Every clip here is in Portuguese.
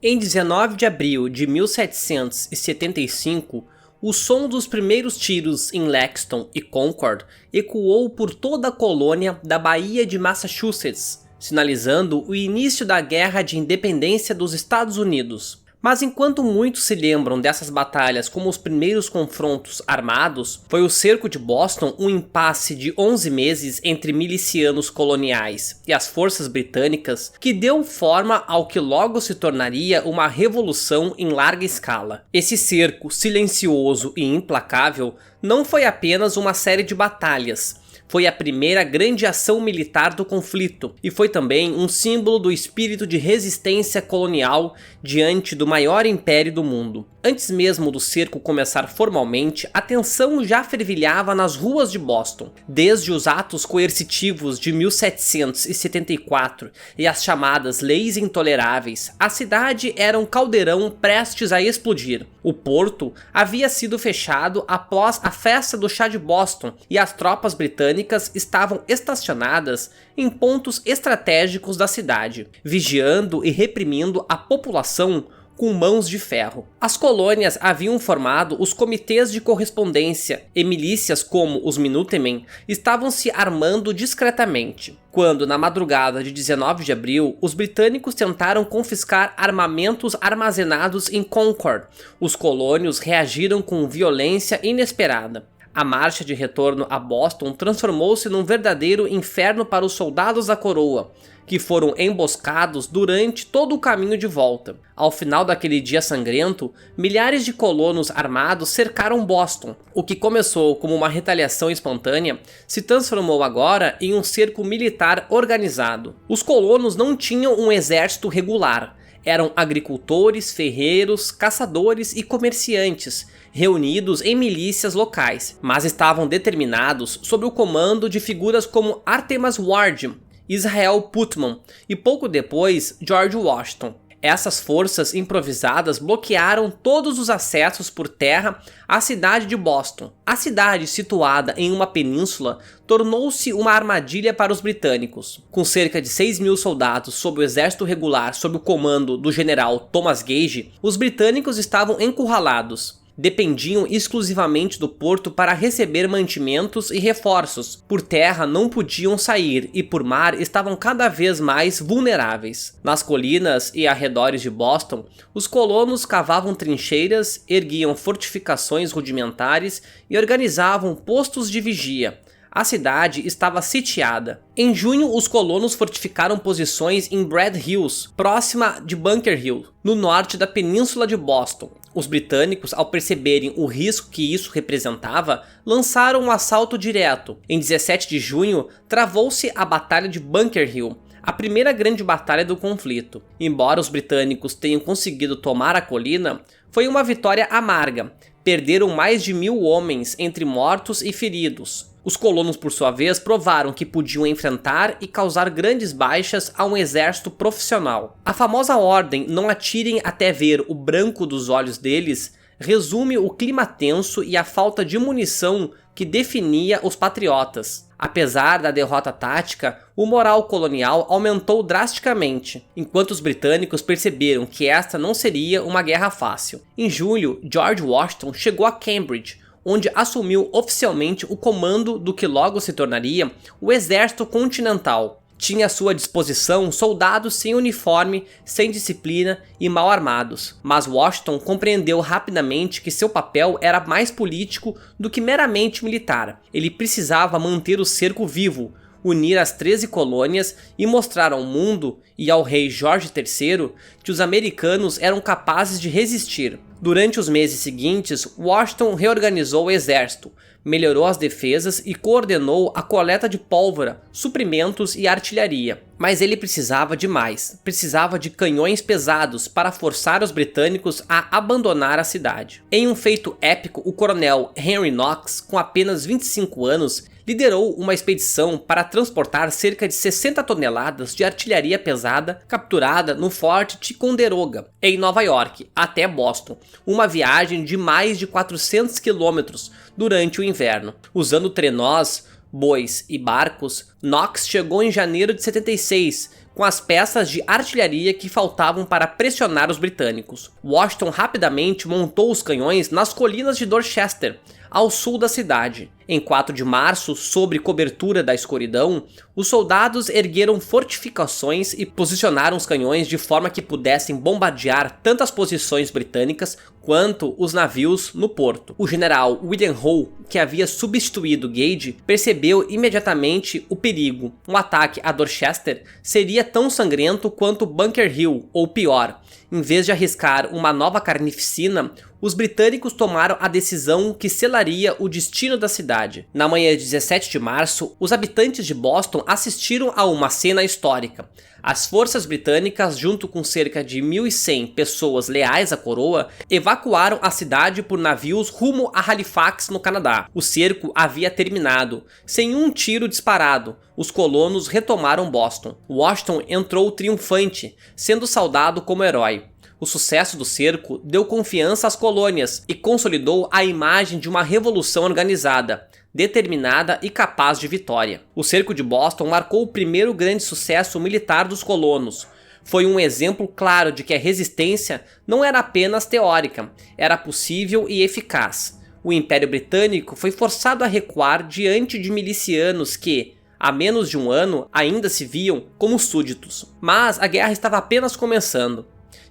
Em 19 de abril de 1775, o som dos primeiros tiros em Lexington e Concord ecoou por toda a colônia da Baía de Massachusetts, sinalizando o início da Guerra de Independência dos Estados Unidos. Mas enquanto muitos se lembram dessas batalhas como os primeiros confrontos armados, foi o cerco de Boston um impasse de 11 meses entre milicianos coloniais e as forças britânicas que deu forma ao que logo se tornaria uma revolução em larga escala. Esse cerco silencioso e implacável não foi apenas uma série de batalhas. Foi a primeira grande ação militar do conflito e foi também um símbolo do espírito de resistência colonial diante do maior império do mundo. Antes mesmo do cerco começar formalmente, a tensão já fervilhava nas ruas de Boston. Desde os atos coercitivos de 1774 e as chamadas Leis Intoleráveis, a cidade era um caldeirão prestes a explodir. O porto havia sido fechado após a festa do chá de Boston e as tropas britânicas estavam estacionadas em pontos estratégicos da cidade, vigiando e reprimindo a população com mãos de ferro. As colônias haviam formado os comitês de correspondência e milícias como os Minutemen estavam se armando discretamente. Quando, na madrugada de 19 de abril, os britânicos tentaram confiscar armamentos armazenados em Concord, os colônios reagiram com violência inesperada. A marcha de retorno a Boston transformou-se num verdadeiro inferno para os soldados da coroa, que foram emboscados durante todo o caminho de volta. Ao final daquele dia sangrento, milhares de colonos armados cercaram Boston. O que começou como uma retaliação espontânea se transformou agora em um cerco militar organizado. Os colonos não tinham um exército regular. Eram agricultores, ferreiros, caçadores e comerciantes, reunidos em milícias locais, mas estavam determinados sob o comando de figuras como Artemas Ward, Israel Putnam e pouco depois George Washington. Essas forças improvisadas bloquearam todos os acessos por terra à cidade de Boston. A cidade, situada em uma península, tornou-se uma armadilha para os britânicos. Com cerca de 6.000 soldados sob o exército regular sob o comando do general Thomas Gage, os britânicos estavam encurralados. Dependiam exclusivamente do porto para receber mantimentos e reforços. Por terra não podiam sair e por mar estavam cada vez mais vulneráveis. Nas colinas e arredores de Boston, os colonos cavavam trincheiras, erguiam fortificações rudimentares e organizavam postos de vigia. A cidade estava sitiada. Em junho, os colonos fortificaram posições em Brad Hills, próxima de Bunker Hill, no norte da península de Boston. Os britânicos, ao perceberem o risco que isso representava, lançaram um assalto direto. Em 17 de junho, travou-se a Batalha de Bunker Hill, a primeira grande batalha do conflito. Embora os britânicos tenham conseguido tomar a colina, foi uma vitória amarga. Perderam mais de 1.000 homens entre mortos e feridos. Os colonos, por sua vez, provaram que podiam enfrentar e causar grandes baixas a um exército profissional. A famosa ordem "não atirem até ver o branco dos olhos deles" resume o clima tenso e a falta de munição que definia os patriotas. Apesar da derrota tática, o moral colonial aumentou drasticamente, enquanto os britânicos perceberam que esta não seria uma guerra fácil. Em julho, George Washington chegou a Cambridge, onde assumiu oficialmente o comando do que logo se tornaria o Exército Continental. Tinha à sua disposição soldados sem uniforme, sem disciplina e mal armados. Mas Washington compreendeu rapidamente que seu papel era mais político do que meramente militar. Ele precisava manter o cerco vivo, unir as 13 colônias e mostrar ao mundo e ao rei Jorge III que os americanos eram capazes de resistir. Durante os meses seguintes, Washington reorganizou o exército, melhorou as defesas e coordenou a coleta de pólvora, suprimentos e artilharia. Mas ele precisava de mais. Precisava de canhões pesados para forçar os britânicos a abandonar a cidade. Em um feito épico, o coronel Henry Knox, com apenas 25 anos, liderou uma expedição para transportar cerca de 60 toneladas de artilharia pesada capturada no Forte Ticonderoga, em Nova York, até Boston, uma viagem de mais de 400 quilômetros durante o inverno. Usando trenós, bois e barcos, Knox chegou em janeiro de 76, com as peças de artilharia que faltavam para pressionar os britânicos. Washington rapidamente montou os canhões nas colinas de Dorchester, ao sul da cidade. Em 4 de março, sob cobertura da escuridão, os soldados ergueram fortificações e posicionaram os canhões de forma que pudessem bombardear tanto as posições britânicas quanto os navios no porto. O general William Howe, que havia substituído Gage, percebeu imediatamente o perigo. Um ataque a Dorchester seria tão sangrento quanto Bunker Hill, ou pior. Em vez de arriscar uma nova carnificina, os britânicos tomaram a decisão que selaria o destino da cidade. Na manhã de 17 de março, os habitantes de Boston assistiram a uma cena histórica. As forças britânicas, junto com cerca de 1.100 pessoas leais à coroa, evacuaram a cidade por navios rumo a Halifax, no Canadá. O cerco havia terminado. Sem um tiro disparado, os colonos retomaram Boston. Washington entrou triunfante, sendo saudado como herói. O sucesso do cerco deu confiança às colônias e consolidou a imagem de uma revolução organizada, determinada e capaz de vitória. O cerco de Boston marcou o primeiro grande sucesso militar dos colonos. Foi um exemplo claro de que a resistência não era apenas teórica, era possível e eficaz. O Império Britânico foi forçado a recuar diante de milicianos que, há menos de um ano, ainda se viam como súditos. Mas a guerra estava apenas começando.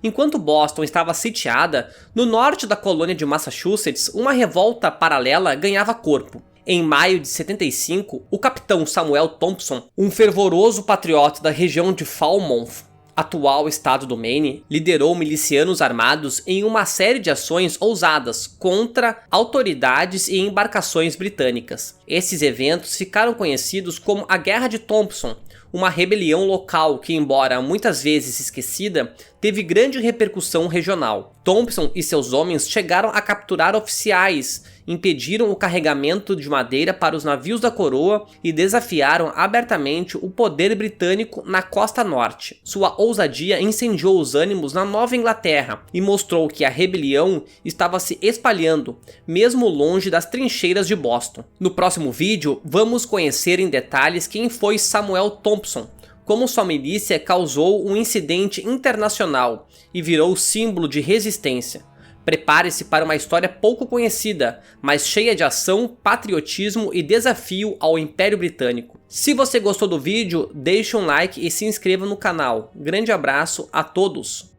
Enquanto Boston estava sitiada, no norte da colônia de Massachusetts, uma revolta paralela ganhava corpo. Em maio de 75, o capitão Samuel Thompson, um fervoroso patriota da região de Falmouth, atual estado do Maine, liderou milicianos armados em uma série de ações ousadas contra autoridades e embarcações britânicas. Esses eventos ficaram conhecidos como a Guerra de Thompson, uma rebelião local que, embora muitas vezes esquecida, teve grande repercussão regional. Thompson e seus homens chegaram a capturar oficiais, impediram o carregamento de madeira para os navios da coroa e desafiaram abertamente o poder britânico na costa norte. Sua ousadia incendiou os ânimos na Nova Inglaterra e mostrou que a rebelião estava se espalhando, mesmo longe das trincheiras de Boston. No próximo vídeo, vamos conhecer em detalhes quem foi Samuel Thompson, como sua milícia causou um incidente internacional e virou símbolo de resistência. Prepare-se para uma história pouco conhecida, mas cheia de ação, patriotismo e desafio ao Império Britânico. Se você gostou do vídeo, deixe um like e se inscreva no canal. Grande abraço a todos!